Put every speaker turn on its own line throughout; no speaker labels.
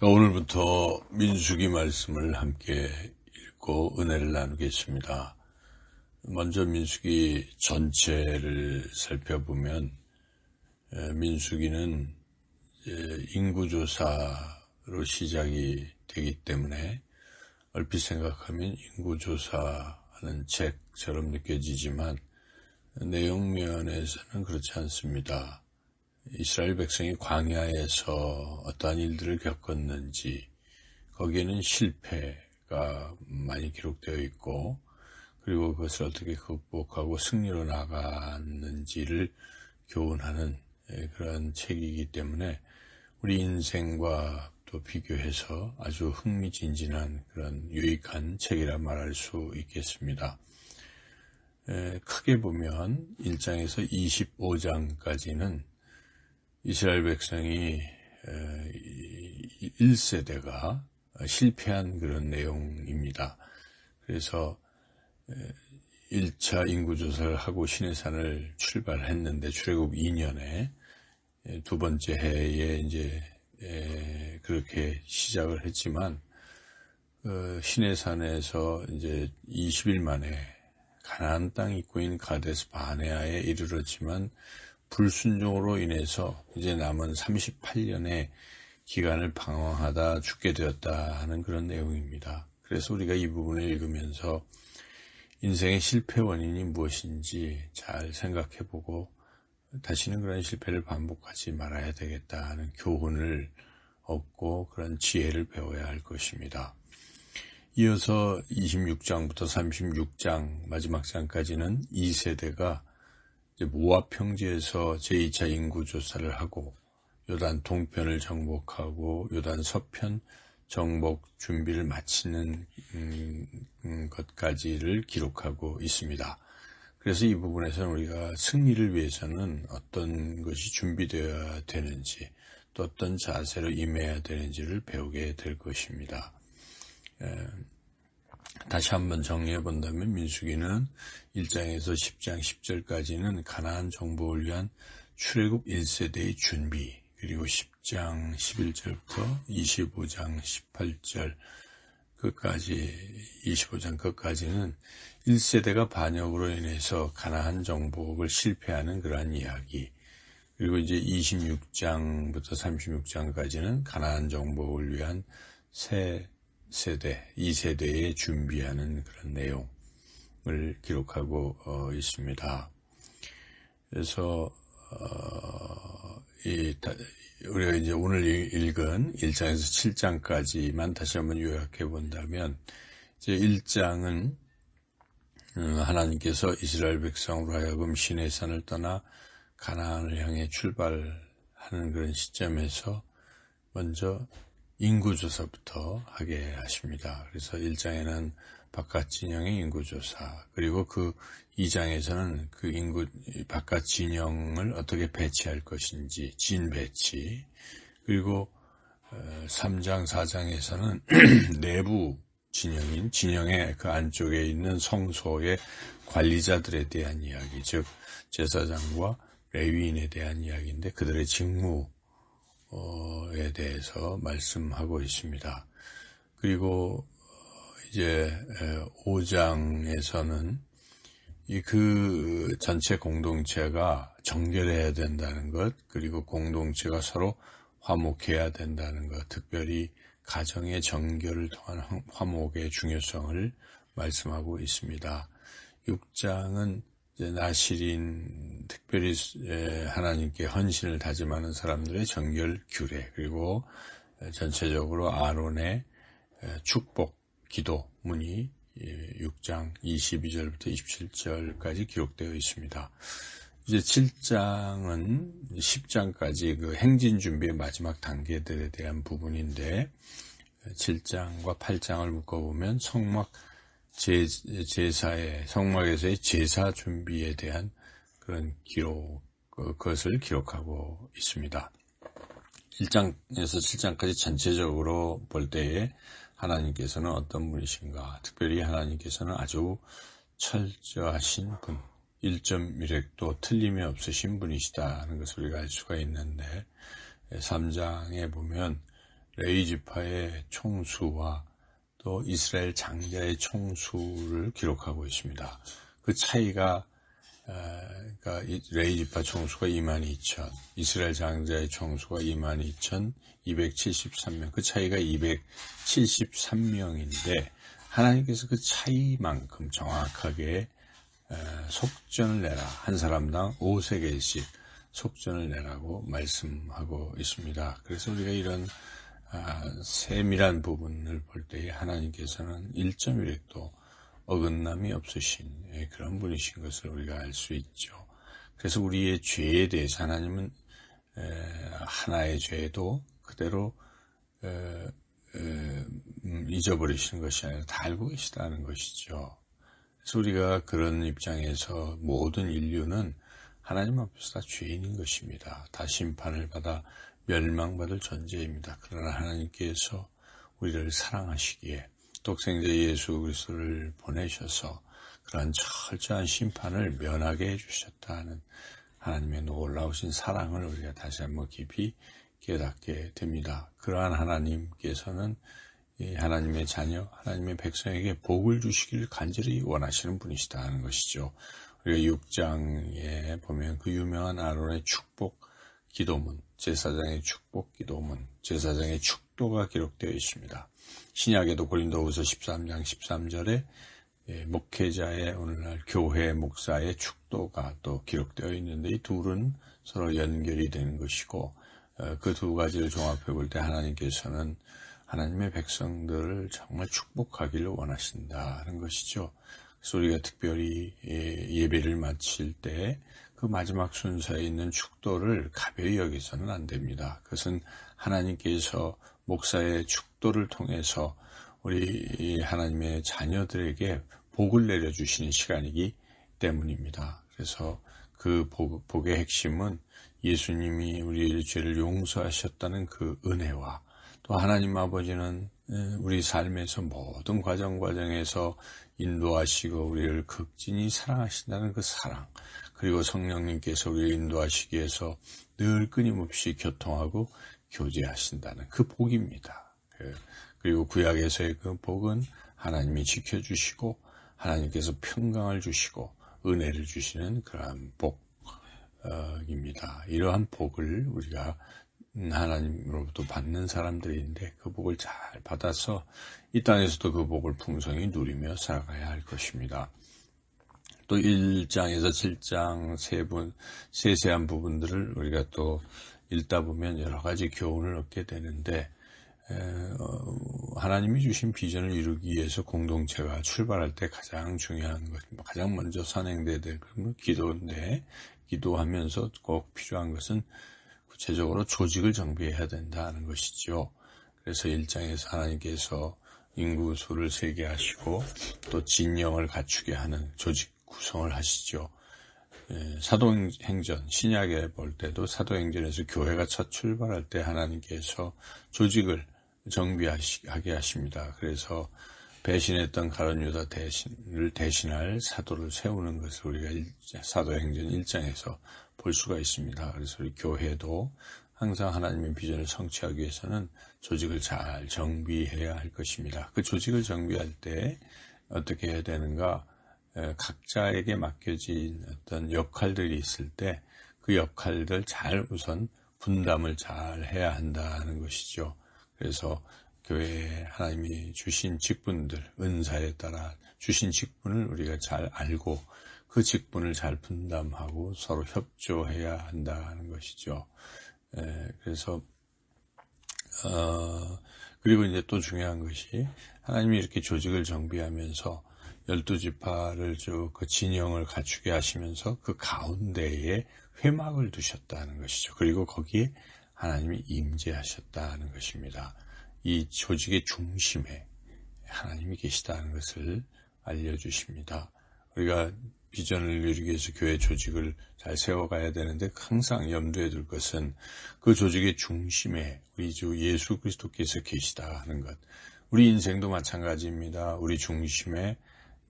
오늘부터 민수기 말씀을 함께 읽고 은혜를 나누겠습니다. 먼저 민수기 전체를 살펴보면 민수기는 인구조사로 시작이 되기 때문에 얼핏 생각하면 인구조사하는 책처럼 느껴지지만 내용 면에서는 그렇지 않습니다. 이스라엘 백성이 광야에서 어떠한 일들을 겪었는지, 거기에는 실패가 많이 기록되어 있고, 그리고 그것을 어떻게 극복하고 승리로 나갔는지를 교훈하는 그런 책이기 때문에 우리 인생과 또 비교해서 아주 흥미진진한 그런 유익한 책이라 말할 수 있겠습니다. 크게 보면 1장에서 25장까지는 이스라엘 백성이 1세대가 실패한 그런 내용입니다. 그래서 1차 인구조사를 하고 시내산을 출발했는데 출애굽 2년에 두 번째 해에 이제 그렇게 시작을 했지만 시내산에서 이제 20일 만에 가나안 땅 입구인 가데스 바네아에 이르렀지만 불순종으로 인해서 이제 남은 38년의 기간을 방황하다 죽게 되었다 하는 그런 내용입니다. 그래서 우리가 이 부분을 읽으면서 인생의 실패 원인이 무엇인지 잘 생각해보고 다시는 그런 실패를 반복하지 말아야 되겠다 하는 교훈을 얻고 그런 지혜를 배워야 할 것입니다. 이어서 26장부터 36장 마지막 장까지는 2세대가 모압 평지에서 제2차 인구조사를 하고 요단 동편을 정복하고 요단 서편 정복 준비를 마치는 것까지를 기록하고 있습니다. 그래서 이 부분에서는 우리가 승리를 위해서는 어떤 것이 준비되어야 되는지 또 어떤 자세로 임해야 되는지를 배우게 될 것입니다. 다시 한번 정리해 본다면 민수기는 1장에서 10장 10절까지는 가나안 정복을 위한 출애굽 1세대의 준비, 그리고 10장 11절부터 25장 18절 끝까지 25장 끝까지는 1세대가 반역으로 인해서 가나안 정복을 실패하는 그러한 이야기, 그리고 이제 26장부터 36장까지는 가나안 정복을 위한 새 세대, 2세대에 준비하는 그런 내용을 기록하고 있습니다. 그래서 우리가 이제 오늘 읽은 1장에서 7장까지만 다시 한번 요약해 본다면, 이제 1장은 하나님께서 이스라엘 백성으로 하여금 시내산을 떠나 가나안을 향해 출발하는 그런 시점에서 먼저 인구조사부터 하게 하십니다. 그래서 1장에는 바깥 진영의 인구조사, 그리고 그 2장에서는 그 바깥 진영을 어떻게 배치할 것인지, 진배치, 그리고 3장, 4장에서는 내부 진영인 진영의 그 안쪽에 있는 성소의 관리자들에 대한 이야기, 즉 제사장과 레위인에 대한 이야기인데 그들의 직무 에 대해서 말씀하고 있습니다. 그리고 이제 5장에서는 그 전체 공동체가 정결해야 된다는 것, 그리고 공동체가 서로 화목해야 된다는 것, 특별히 가정의 정결을 통한 화목의 중요성을 말씀하고 있습니다. 6장은 나실인, 특별히 하나님께 헌신을 다짐하는 사람들의 정결 규례, 그리고 전체적으로 아론의 축복 기도문이 6장 22절부터 27절까지 기록되어 있습니다. 이제 7장은 10장까지 그 행진 준비의 마지막 단계들에 대한 부분인데, 7장과 8장을 묶어보면 성막에서의 제사 준비에 대한 그런 그것을 기록하고 있습니다. 1장에서 7장까지 전체적으로 볼 때에 하나님께서는 어떤 분이신가, 특별히 하나님께서는 아주 철저하신 분, 1.1획도 틀림이 없으신 분이시다 하는 것을 우리가 알 수가 있는데, 3장에 보면 레위 지파의 총수와 또 이스라엘 장자의 총수를 기록하고 있습니다. 그 차이가 그러니까 레위 지파 총수가 22,000, 이스라엘 장자의 총수가 22,273명, 그 차이가 273명인데 하나님께서 그 차이만큼 정확하게 속전을 내라, 한 사람당 5세겔씩 속전을 내라고 말씀하고 있습니다. 그래서 우리가 이런 세밀한 부분을 볼 때에 하나님께서는 1.1획도 어긋남이 없으신 그런 분이신 것을 우리가 알 수 있죠. 그래서 우리의 죄에 대해서 하나님은 하나의 죄도 그대로 잊어버리시는 것이 아니라 다 알고 계시다는 것이죠. 그래서 우리가 그런 입장에서 모든 인류는 하나님 앞에서 다 죄인인 것입니다. 다 심판을 받아 멸망받을 존재입니다. 그러나 하나님께서 우리를 사랑하시기에 독생자 예수 그리스도를 보내셔서 그러한 철저한 심판을 면하게 해주셨다는 하나님의 놀라우신 사랑을 우리가 다시 한번 깊이 깨닫게 됩니다. 그러한 하나님께서는 하나님의 자녀, 하나님의 백성에게 복을 주시기를 간절히 원하시는 분이시다 하는 것이죠. 우리가 6장에 보면 그 유명한 아론의 축복 기도문, 제사장의 축복 기도문, 제사장의 축도가 기록되어 있습니다. 신약에도 고린도후서 13장 13절에 목회자의 오늘날 교회 목사의 축도가 또 기록되어 있는데 이 둘은 서로 연결이 되는 것이고 그 두 가지를 종합해 볼 때 하나님께서는 하나님의 백성들을 정말 축복하기를 원하신다는 것이죠. 그래서 우리가 특별히 예배를 마칠 때 그 마지막 순서에 있는 축도를 가벼이 여기서는 안 됩니다. 그것은 하나님께서 목사의 축도를 통해서 우리 하나님의 자녀들에게 복을 내려주시는 시간이기 때문입니다. 그래서 그 복의 핵심은 예수님이 우리의 죄를 용서하셨다는 그 은혜와 또 하나님 아버지는 우리 삶에서 모든 과정에서 인도하시고 우리를 극진히 사랑하신다는 그 사랑, 그리고 성령님께서 우리를 인도하시기 위해서 늘 끊임없이 교통하고 교제하신다는 그 복입니다. 그리고 구약에서의 그 복은 하나님이 지켜주시고 하나님께서 평강을 주시고 은혜를 주시는 그러한 복입니다. 이러한 복을 우리가 하나님으로부터 받는 사람들인데 그 복을 잘 받아서 이 땅에서도 그 복을 풍성히 누리며 살아가야 할 것입니다. 또 1장에서 7장 세세한 부분들을 우리가 또 읽다 보면 여러 가지 교훈을 얻게 되는데 하나님이 주신 비전을 이루기 위해서 공동체가 출발할 때 가장 중요한 것, 가장 먼저 선행돼야 될 것은 기도인데 기도하면서 꼭 필요한 것은 구체적으로 조직을 정비해야 된다는 것이죠. 그래서 1장에서 하나님께서 인구수를 세게 하시고 또 진영을 갖추게 하는 조직 구성을 하시죠. 사도행전, 신약에 볼 때도 사도행전에서 교회가 첫 출발할 때 하나님께서 조직을 정비하게 하십니다. 그래서 배신했던 가룟 유다 대신을 대신할 사도를 세우는 것을 우리가 사도행전 1장에서 볼 수가 있습니다. 그래서 우리 교회도 항상 하나님의 비전을 성취하기 위해서는 조직을 잘 정비해야 할 것입니다. 그 조직을 정비할 때 어떻게 해야 되는가? 각자에게 맡겨진 어떤 역할들이 있을 때 그 역할들 잘 우선 분담을 잘 해야 한다는 것이죠. 그래서 교회에 하나님이 주신 직분들, 은사에 따라 주신 직분을 우리가 잘 알고 그 직분을 잘 분담하고 서로 협조해야 한다는 것이죠. 그래서 그리고 이제 또 중요한 것이 하나님이 이렇게 조직을 정비하면서 12지파를 쭉 그 진영을 갖추게 하시면서 그 가운데에 회막을 두셨다는 것이죠. 그리고 거기에 하나님이 임재하셨다는 것입니다. 이 조직의 중심에 하나님이 계시다는 것을 알려주십니다. 우리가 비전을 이루기 위해서 교회 조직을 잘 세워가야 되는데 항상 염두에 둘 것은 그 조직의 중심에 우리 주 예수 그리스도께서 계시다 하는 것. 우리 인생도 마찬가지입니다. 우리 중심에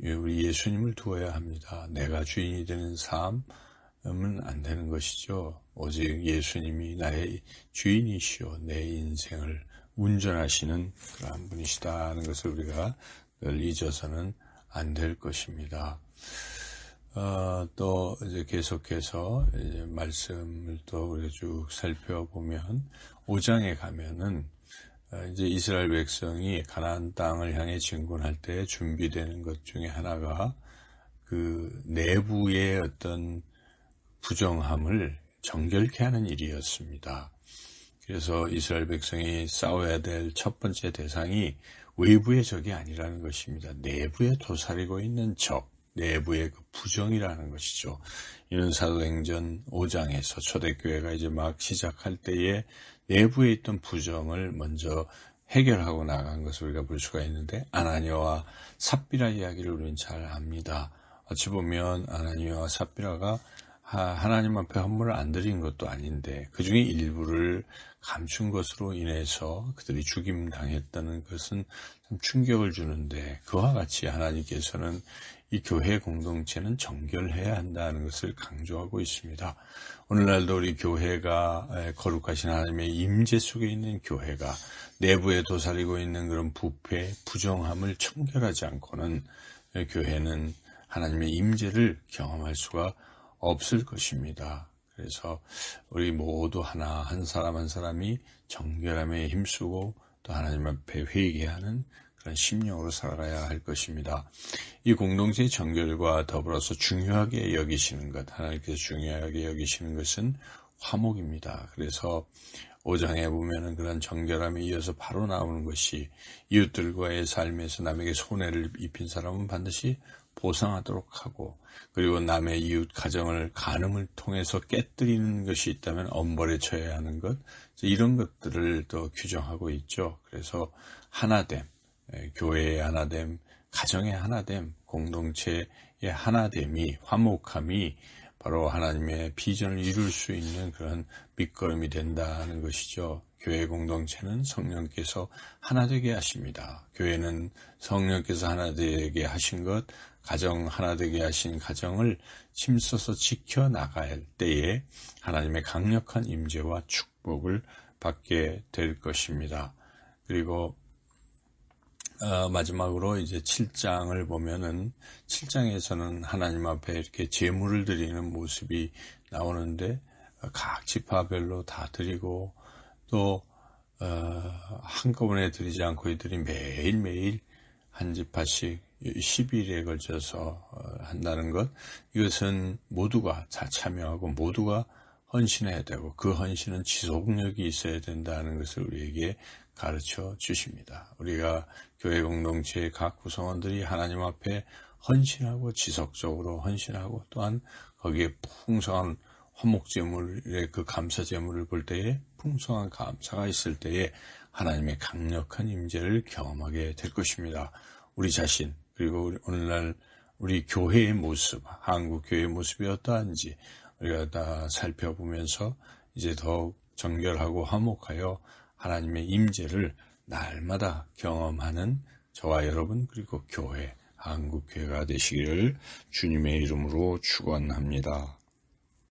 우리 예수님을 두어야 합니다. 내가 주인이 되는 삶은 안 되는 것이죠. 오직 예수님이 나의 주인이시오. 내 인생을 운전하시는 그러한 분이시다는 것을 우리가 늘 잊어서는 안 될 것입니다. 또 이제 계속해서 이제 말씀을 또 우리가 쭉 살펴보면 5장에 가면은 이제 이스라엘 백성이 가나안 땅을 향해 진군할 때 준비되는 것 중에 하나가 그 내부의 어떤 부정함을 정결케 하는 일이었습니다. 그래서 이스라엘 백성이 싸워야 될 첫 번째 대상이 외부의 적이 아니라는 것입니다. 내부에 도사리고 있는 적, 내부의 그 부정이라는 것이죠. 이는 사도행전 5장에서 초대교회가 이제 막 시작할 때에 내부에 있던 부정을 먼저 해결하고 나간 것을 우리가 볼 수가 있는데, 아나니아와 삽비라 이야기를 우리는 잘 압니다. 어찌 보면 아나니아와 삽비라가 하나님 앞에 헌물을 안 드린 것도 아닌데 그 중에 일부를 감춘 것으로 인해서 그들이 죽임당했다는 것은 참 충격을 주는데, 그와 같이 하나님께서는 이 교회 공동체는 정결해야 한다는 것을 강조하고 있습니다. 오늘날도 우리 교회가 거룩하신 하나님의 임재 속에 있는 교회가 내부에 도사리고 있는 그런 부패, 부정함을 청결하지 않고는 교회는 하나님의 임재를 경험할 수가 없을 것입니다. 그래서 우리 모두 한 사람 한 사람이 정결함에 힘쓰고 또 하나님 앞에 회개하는 그런 심령으로 살아가야 할 것입니다. 이 공동체의 정결과 더불어서 중요하게 여기시는 것, 하나님께서 중요하게 여기시는 것은 화목입니다. 그래서 5장에 보면은 그런 정결함에 이어서 바로 나오는 것이, 이웃들과의 삶에서 남에게 손해를 입힌 사람은 반드시 보상하도록 하고, 그리고 남의 이웃 가정을 간음을 통해서 깨뜨리는 것이 있다면 엄벌에 처해야 하는 것, 이런 것들을 또 규정하고 있죠. 그래서 하나됨, 교회의 하나됨, 가정의 하나됨, 공동체의 하나됨이, 화목함이 바로 하나님의 비전을 이룰 수 있는 그런 밑거름이 된다는 것이죠. 교회 공동체는 성령께서 하나 되게 하십니다. 교회는 성령께서 하나 되게 하신 것, 가정 하나 되게 하신 가정을 힘써서 지켜나갈 때에 하나님의 강력한 임재와 축복을 받게 될 것입니다. 그리고 마지막으로 이제 7장을 보면은, 7장에서는 하나님 앞에 이렇게 제물을 드리는 모습이 나오는데, 각 지파별로 다 드리고, 또 한꺼번에 드리지 않고 이들이 매일매일 한 지파씩 10일에 걸쳐서 한다는 것, 이것은 모두가 다 참여하고 모두가 헌신해야 되고, 그 헌신은 지속력이 있어야 된다는 것을 우리에게 가르쳐 주십니다. 우리가 교회 공동체의 각 구성원들이 하나님 앞에 헌신하고 지속적으로 헌신하고, 또한 거기에 풍성한 화목제물의 그 감사제물을 볼 때에 풍성한 감사가 있을 때에 하나님의 강력한 임재를 경험하게 될 것입니다. 우리 자신, 그리고 오늘날 우리 교회의 모습, 한국 교회의 모습이 어떠한지 우리가 다 살펴보면서 이제 더욱 정결하고 화목하여 하나님의 임재를 날마다 경험하는 저와 여러분, 그리고 교회, 한국 교회가 되시기를 주님의 이름으로 축원합니다.